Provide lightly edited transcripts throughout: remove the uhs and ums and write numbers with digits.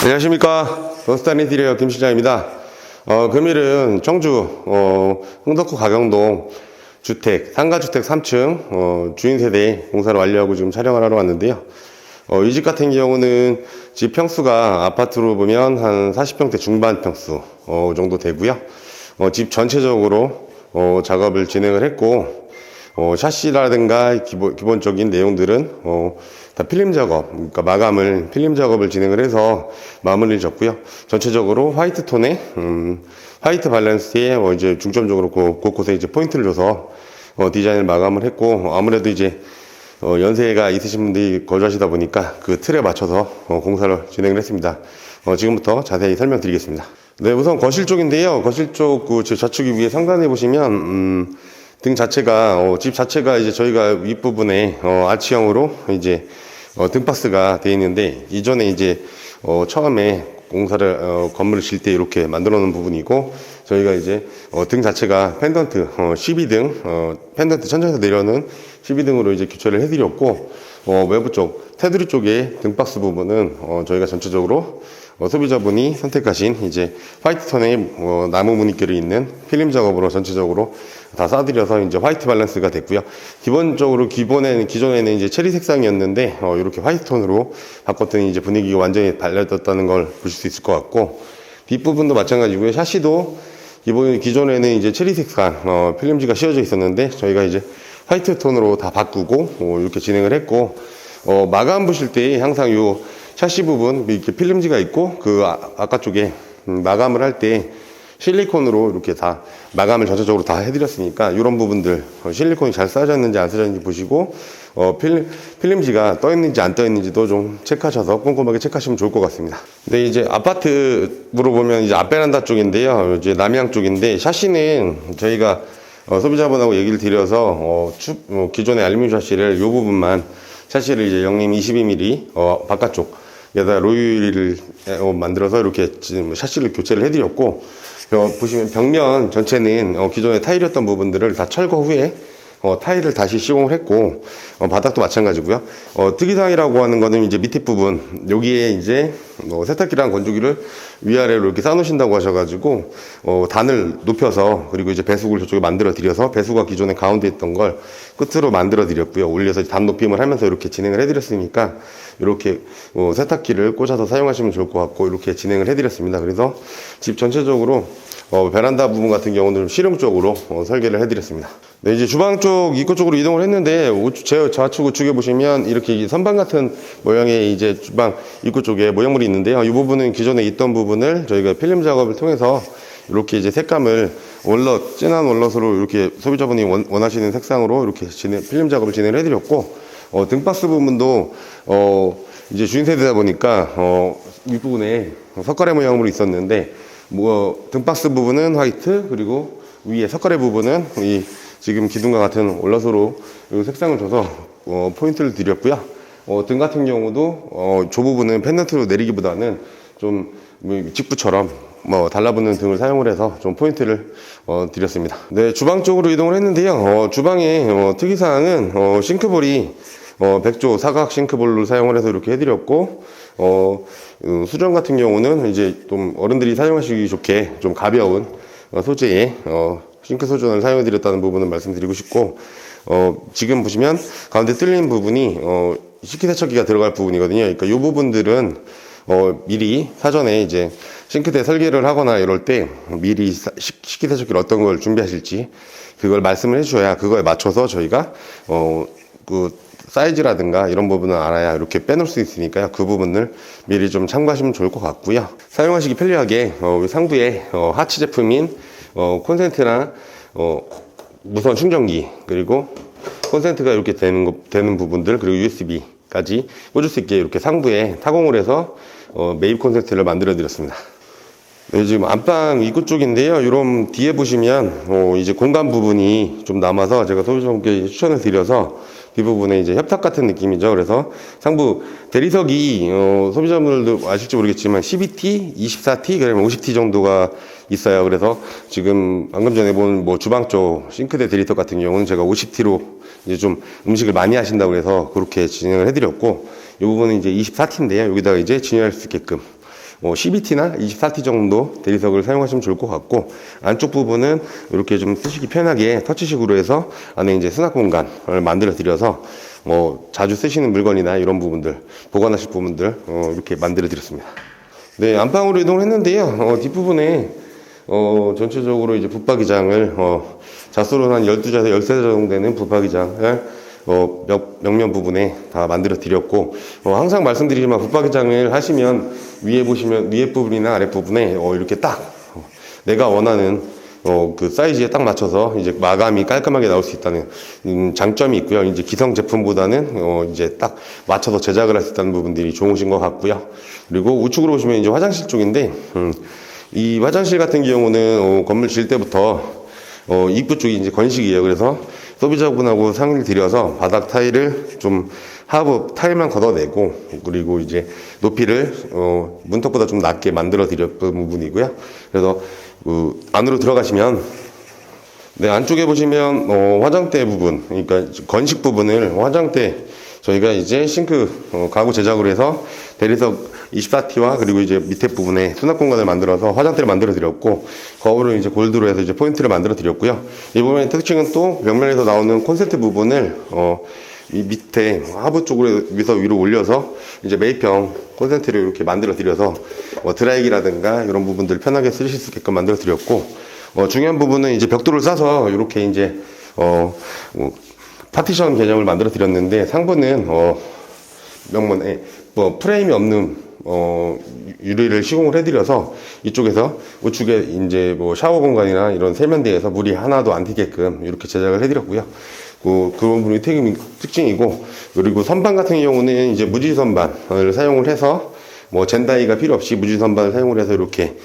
안녕하십니까. 더스탄 인테리어 김 실장입니다. 금일은 청주 흥덕구 가경동 주택, 상가주택 3층 주인세대 공사를 완료하고 지금 촬영을 하러 왔는데요. 이 집 같은 경우는 집 평수가 아파트로 보면 한 40평대 중반 평수 정도 되고요. 집 전체적으로 작업을 진행을 했고, 샤시라든가 기본적인 내용들은 다 필름 작업, 그러니까 마감을 필름 작업을 진행을 해서 마무리를 졌고요. 전체적으로 화이트 톤에 화이트 밸런스에 이제 중점적으로 곳곳에 이제 포인트를 줘서 디자인을 마감을 했고, 아무래도 이제 연세가 있으신 분들이 거주하시다 보니까 그 틀에 맞춰서 공사를 진행을 했습니다. 지금부터 자세히 설명드리겠습니다. 네, 우선 거실 쪽인데요. 거실 쪽 그 좌측 위에 상단에 보시면 등 자체가 집 자체가 이제 저희가 윗부분에 아치형으로 이제 등박스가 되어 있는데, 이전에 이제 처음에 공사를 건물을 질 때 이렇게 만들어 놓은 부분이고, 저희가 이제 등 자체가 펜던트 12등 펜던트 천장에서 내려오는 12등으로 이제 교체를 해드렸고, 외부 쪽 테두리 쪽에 등박스 부분은 저희가 전체적으로 소비자분이 선택하신 이제 화이트 톤의 나무 무늬결이 있는 필름 작업으로 전체적으로 다 쏴드려서 이제 화이트 밸런스가 됐고요. 기본적으로 기존에는 이제 체리 색상이었는데 이렇게 화이트 톤으로 바꿨더니 이제 분위기가 완전히 달라졌다는 걸 보실 수 있을 것 같고, 뒷부분도 마찬가지고요. 샤시도 기존에는 이제 체리 색상 필름지가 씌워져 있었는데 저희가 이제 화이트 톤으로 다 바꾸고 이렇게 진행을 했고, 마감 보실 때 항상 요 샤시 부분 이렇게 필름지가 있고, 그 아까 쪽에 마감을 할 때 실리콘으로 이렇게 다 마감을 전체적으로 다 해드렸으니까 이런 부분들 실리콘이 잘 쌓여졌는지 안 쌓여졌는지 보시고, 필름지가 떠 있는지 안 떠 있는지도 좀 체크하셔서 꼼꼼하게 체크하시면 좋을 것 같습니다. 근데 이제 아파트로 보면 이제 앞베란다 쪽인데요, 이제 남향 쪽인데, 샤시는 저희가 소비자분하고 얘기를 드려서 기존의 알루미늄 샤시를 이 부분만 샤시를 이제 영림 22mm 바깥쪽에다 로유리를 만들어서 이렇게 샤시를 교체를 해드렸고, 보시면 벽면 전체는 기존에 타일이었던 부분들을 다 철거 후에 타일을 다시 시공을 했고, 바닥도 마찬가지고요. 특이사항이라고 하는 거는 이제 밑에 부분, 여기에 이제 세탁기랑 건조기를 위아래로 이렇게 쌓아놓으신다고 하셔가지고 단을 높여서, 그리고 이제 배수구를 저쪽에 만들어 드려서 배수구가 기존에 가운데 있던 걸 끝으로 만들어 드렸고요. 올려서 단 높임을 하면서 이렇게 진행을 해드렸으니까 이렇게 세탁기를 꽂아서 사용하시면 좋을 것 같고, 이렇게 진행을 해드렸습니다. 그래서 집 전체적으로 베란다 부분 같은 경우는 실용적으로 설계를 해드렸습니다. 네, 이제 주방 쪽 입구 쪽으로 이동을 했는데, 제 좌측 우측에 보시면 이렇게 선반 같은 모양의 이제 주방 입구 쪽에 모형물이 있는데요. 이 부분은 기존에 있던 부분을 저희가 필름 작업을 통해서 이렇게 이제 색감을 진한 월넛으로 이렇게 소비자분이 원하시는 색상으로 이렇게 필름 작업을 진행을 해드렸고, 등박스 부분도 이제 주인 세대다 보니까 윗부분에 석가래 모양으로 있었는데, 등박스 부분은 화이트, 그리고 위에 석가래 부분은 이 지금 기둥과 같은 올라서로 색상을 줘서 포인트를 드렸고요. 등 같은 경우도 저 부분은 펜던트로 내리기보다는 좀 직부처럼 달라붙는 등을 사용을 해서 좀 포인트를 드렸습니다. 네, 주방 쪽으로 이동을 했는데요. 주방의 특이사항은 싱크볼이 백조 사각 싱크볼로 사용을 해서 이렇게 해드렸고, 수전 같은 경우는 이제 좀 어른들이 사용하시기 좋게 좀 가벼운 소재의 싱크 수전을 사용해 드렸다는 부분을 말씀드리고 싶고, 지금 보시면 가운데 뚫린 부분이 식기세척기가 들어갈 부분이거든요. 그러니까 이 부분들은 미리 사전에 이제 싱크대 설계를 하거나 이럴 때 미리 식기세척기를 어떤 걸 준비하실지 그걸 말씀을 해주셔야 그거에 맞춰서 저희가 그 사이즈라든가 이런 부분을 알아야 이렇게 빼놓을 수 있으니까요. 그 부분을 미리 좀 참고하시면 좋을 것 같고요. 사용하시기 편리하게 상부에 하치 제품인 콘센트나 무선 충전기, 그리고 콘센트가 이렇게 되는 부분들, 그리고 USB까지 꽂을 수 있게 이렇게 상부에 타공을 해서 매입 콘센트를 만들어 드렸습니다. 네, 지금 안방 입구 쪽인데요. 이런 뒤에 보시면 이제 공간 부분이 좀 남아서 제가 소비자분께 추천을 드려서 뒷부분에 이제 협탁 같은 느낌이죠. 그래서 상부 대리석이 소비자분들도 아실지 모르겠지만 12T, 24T, 그러면 50T 정도가 있어요. 그래서 지금 방금 전에 본 주방 쪽 싱크대 대리석 같은 경우는 제가 50T로 이제 좀 음식을 많이 하신다고 해서 그렇게 진행을 해드렸고, 이 부분은 이제 24T인데요. 여기다가 이제 진열할 수 있게끔 12T나 24T 정도 대리석을 사용하시면 좋을 것 같고, 안쪽 부분은 이렇게 좀 쓰시기 편하게 터치식으로 해서 안에 이제 수납 공간을 만들어 드려서 자주 쓰시는 물건이나 이런 부분들, 보관하실 부분들 이렇게 만들어 드렸습니다. 네, 안방으로 이동을 했는데요. 뒷부분에 전체적으로 이제 붙박이장을 자수로 한 12자에서 13자 정도 되는 붙박이장을 벽면 부분에 다 만들어 드렸고, 항상 말씀드리지만 붙박이장을 하시면 위에 보시면 위에 부분이나 아랫 부분에 이렇게 딱 내가 원하는 그 사이즈에 딱 맞춰서 이제 마감이 깔끔하게 나올 수 있다는 장점이 있고요. 이제 기성 제품보다는 이제 딱 맞춰서 제작을 할 수 있다는 부분들이 좋으신 것 같고요. 그리고 우측으로 보시면 이제 화장실 쪽인데, 이 화장실 같은 경우는 건물 지을 때부터 입구 쪽이 이제 건식이에요. 그래서 소비자분하고 상의를 드려서 바닥 타일을 좀 하부 타일만 걷어내고, 그리고 이제 높이를 문턱보다 좀 낮게 만들어 드렸던 부분이고요. 그래서 안으로 들어가시면, 네, 안쪽에 보시면 화장대 부분, 그러니까 건식 부분을 화장대 저희가 이제 싱크 가구 제작으로 해서 대리석 24T와 그리고 이제 밑에 부분에 수납 공간을 만들어서 화장대를 만들어 드렸고, 거울을 이제 골드로 해서 이제 포인트를 만들어 드렸고요. 이 부분의 특징은 또 벽면에서 나오는 콘센트 부분을 이 밑에 하부 쪽으로 위로 올려서 이제 매입형 콘센트를 이렇게 만들어 드려서 드라이기라든가 이런 부분들 편하게 쓰실 수 있게끔 만들어 드렸고, 중요한 부분은 이제 벽돌을 싸서 이렇게 이제 파티션 개념을 만들어 드렸는데, 상부는 명문에 프레임이 없는 유리를 시공을 해드려서 이쪽에서 우측에 이제 샤워 공간이나 이런 세면대에서 물이 하나도 안 튀게끔 이렇게 제작을 해드렸고요. 그런 부분이 특징이고, 그리고 선반 같은 경우는 이제 무지 선반을 사용을 해서 젠다이가 필요 없이 무지 선반을 사용을 해서 이렇게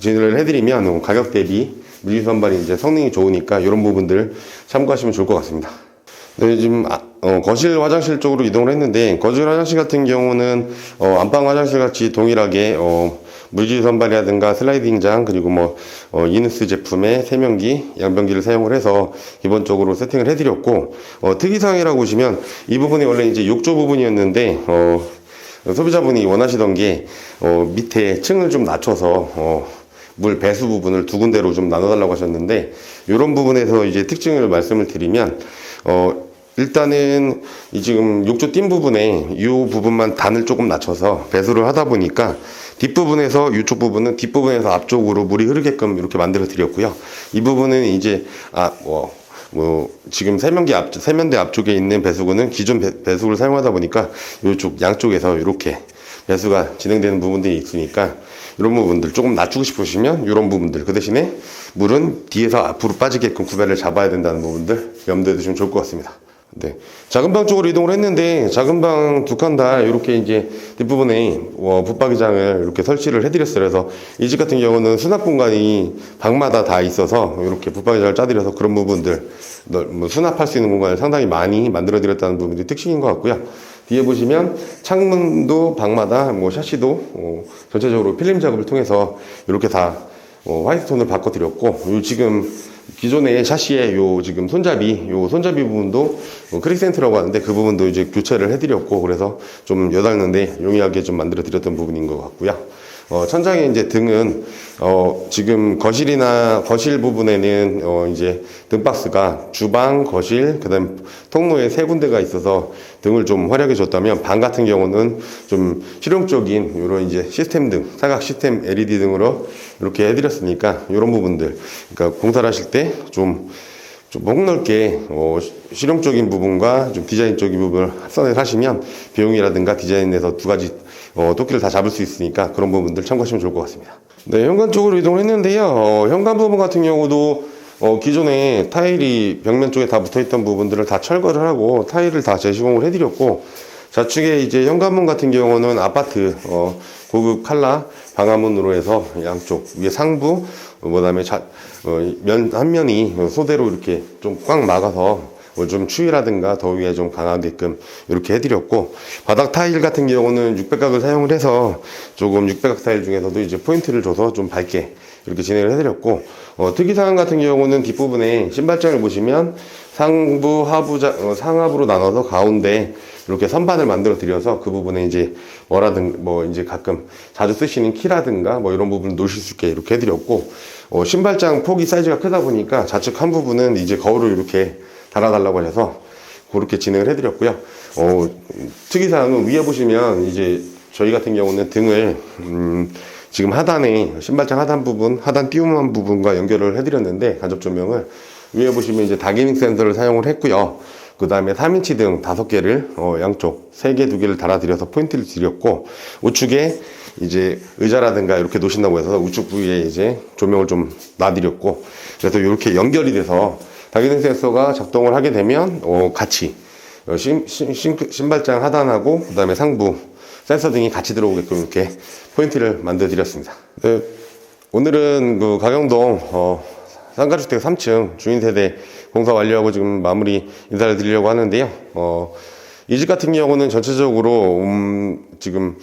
진열을 해드리면 가격 대비 무지 선반이 이제 성능이 좋으니까 이런 부분들 참고하시면 좋을 것 같습니다. 네, 지금 거실 화장실 쪽으로 이동을 했는데, 거실 화장실 같은 경우는 안방 화장실 같이 동일하게 물질 선반이라든가 슬라이딩장, 그리고 이누스 제품의 세면기, 양변기를 사용을 해서 기본적으로 세팅을 해드렸고, 특이사항이라고 보시면 이 부분이 원래 이제 욕조 부분이었는데 소비자분이 원하시던 게 밑에 층을 좀 낮춰서 물 배수 부분을 두 군데로 좀 나눠달라고 하셨는데, 이런 부분에서 이제 특징을 말씀을 드리면 일단은 지금 욕조 띵 부분에 이 부분만 단을 조금 낮춰서 배수를 하다 보니까 뒷부분에서 이쪽 부분은 뒷부분에서 앞쪽으로 물이 흐르게끔 이렇게 만들어 드렸고요. 이 부분은 이제 지금 세면대 앞쪽에 있는 배수구는 기존 배수구를 사용하다 보니까 이쪽 양쪽에서 이렇게 배수가 진행되는 부분들이 있으니까 이런 부분들 조금 낮추고 싶으시면 이런 부분들, 그 대신에 물은 뒤에서 앞으로 빠지게끔 구별을 잡아야 된다는 부분들 염두에 두시면 좋을 것 같습니다. 네, 작은 방 쪽으로 이동을 했는데, 작은 방 두 칸 다 이렇게 이제 뒷부분에 붙박이장을 이렇게 설치를 해드렸어요. 그래서 이 집 같은 경우는 수납 공간이 방마다 다 있어서 이렇게 붙박이장을 짜드려서 그런 부분들 수납할 수 있는 공간을 상당히 많이 만들어 드렸다는 부분이 특징인 것 같고요. 뒤에 보시면 창문도 방마다 샤시도 전체적으로 필름 작업을 통해서 이렇게 다 화이트 톤을 바꿔 드렸고, 지금 기존의 샤시의 지금 손잡이 부분도 크리센트라고 하는데 그 부분도 이제 교체를 해드렸고, 그래서 좀 여닫는데 용이하게 좀 만들어 드렸던 부분인 것 같고요. 천장에 이제 등은 지금 거실 부분에는 이제 등박스가 주방, 거실, 그다음 통로에 세 군데가 있어서 등을 좀 화려하게 줬다면, 방 같은 경우는 좀 실용적인 이런 이제 시스템 등, 사각 시스템 LED 등으로 이렇게 해드렸으니까 이런 부분들, 그러니까 공사를 하실 때 좀 폭넓게 실용적인 부분과 좀 디자인적인 부분을 합선해서 하시면 비용이라든가 디자인에서 두 가지 토끼를 다 잡을 수 있으니까 그런 부분들 참고하시면 좋을 것 같습니다. 네, 현관 쪽으로 이동을 했는데요. 현관 부분 같은 경우도 기존에 타일이 벽면 쪽에 다 붙어있던 부분들을 다 철거를 하고 타일을 다 재시공을 해드렸고, 좌측에 이제 현관문 같은 경우는 아파트 고급 칼라 방화문으로 해서 양쪽 위에 상부, 그다음에 한 면이 소대로 이렇게 좀 꽉 막아서 좀 추위라든가 더위에 좀 강하게끔 이렇게 해드렸고, 바닥 타일 같은 경우는 600각을 사용을 해서 조금 600각 타일 중에서도 이제 포인트를 줘서 좀 밝게 이렇게 진행을 해드렸고, 특이사항 같은 경우는 뒷부분에 신발장을 보시면 상부, 상하부로 나눠서 가운데 이렇게 선반을 만들어 드려서 그 부분에 이제 뭐라든 뭐 이제 가끔 자주 쓰시는 키라든가 뭐 이런 부분 놓으실 수 있게 이렇게 해드렸고, 신발장 폭이 사이즈가 크다 보니까 좌측 한 부분은 이제 거울을 이렇게 달아달라고 해서 그렇게 진행을 해드렸고요. 특이사항은 위에 보시면 이제 저희 같은 경우는 등을 지금 하단에 신발장 하단 부분, 하단 띄움한 부분과 연결을 해드렸는데, 간접 조명을 위에 보시면 이제 다기닝 센서를 사용을 했고요. 그 다음에 3인치 등 5개를 양쪽 3개, 2개를 달아드려서 포인트를 드렸고, 우측에 이제 의자라든가 이렇게 놓으신다고 해서 우측 부위에 이제 조명을 좀 놔드렸고, 그래서 이렇게 연결이 돼서 다기닝 센서가 작동을 하게 되면 같이 신발장 하단하고 그 다음에 상부 센서 등이 같이 들어오게끔 이렇게 포인트를 만들어 드렸습니다. 네, 오늘은 그 가경동 상가주택 3층 주인세대 공사 완료하고 지금 마무리 인사를 드리려고 하는데요. 이 집 같은 경우는 전체적으로 지금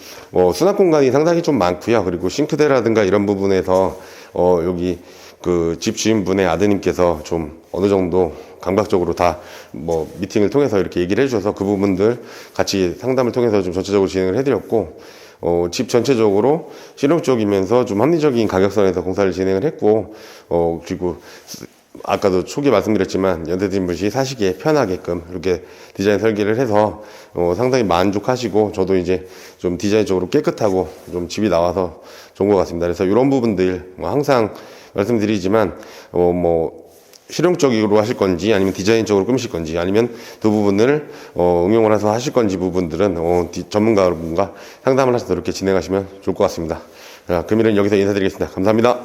수납 공간이 상당히 좀 많고요. 그리고 싱크대라든가 이런 부분에서 여기 그 집 주인분의 아드님께서 좀 어느 정도 감각적으로 다 뭐 미팅을 통해서 이렇게 얘기를 해주셔서 그 부분들 같이 상담을 통해서 좀 전체적으로 진행을 해드렸고, 집 전체적으로 실용적이면서 좀 합리적인 가격선에서 공사를 진행을 했고, 그리고 아까도 초기에 말씀드렸지만 연세드분이 사시기에 편하게끔 이렇게 디자인 설계를 해서 상당히 만족하시고, 저도 이제 좀 디자인적으로 깨끗하고 좀 집이 나와서 좋은 것 같습니다. 그래서 이런 부분들 항상 말씀드리지만 실용적으로 하실 건지 아니면 디자인적으로 꾸미실 건지 아니면 두 부분을 응용을 해서 하실 건지 부분들은 전문가분과 상담을 하셔서 이렇게 진행하시면 좋을 것 같습니다. 자, 금일은 여기서 인사드리겠습니다. 감사합니다.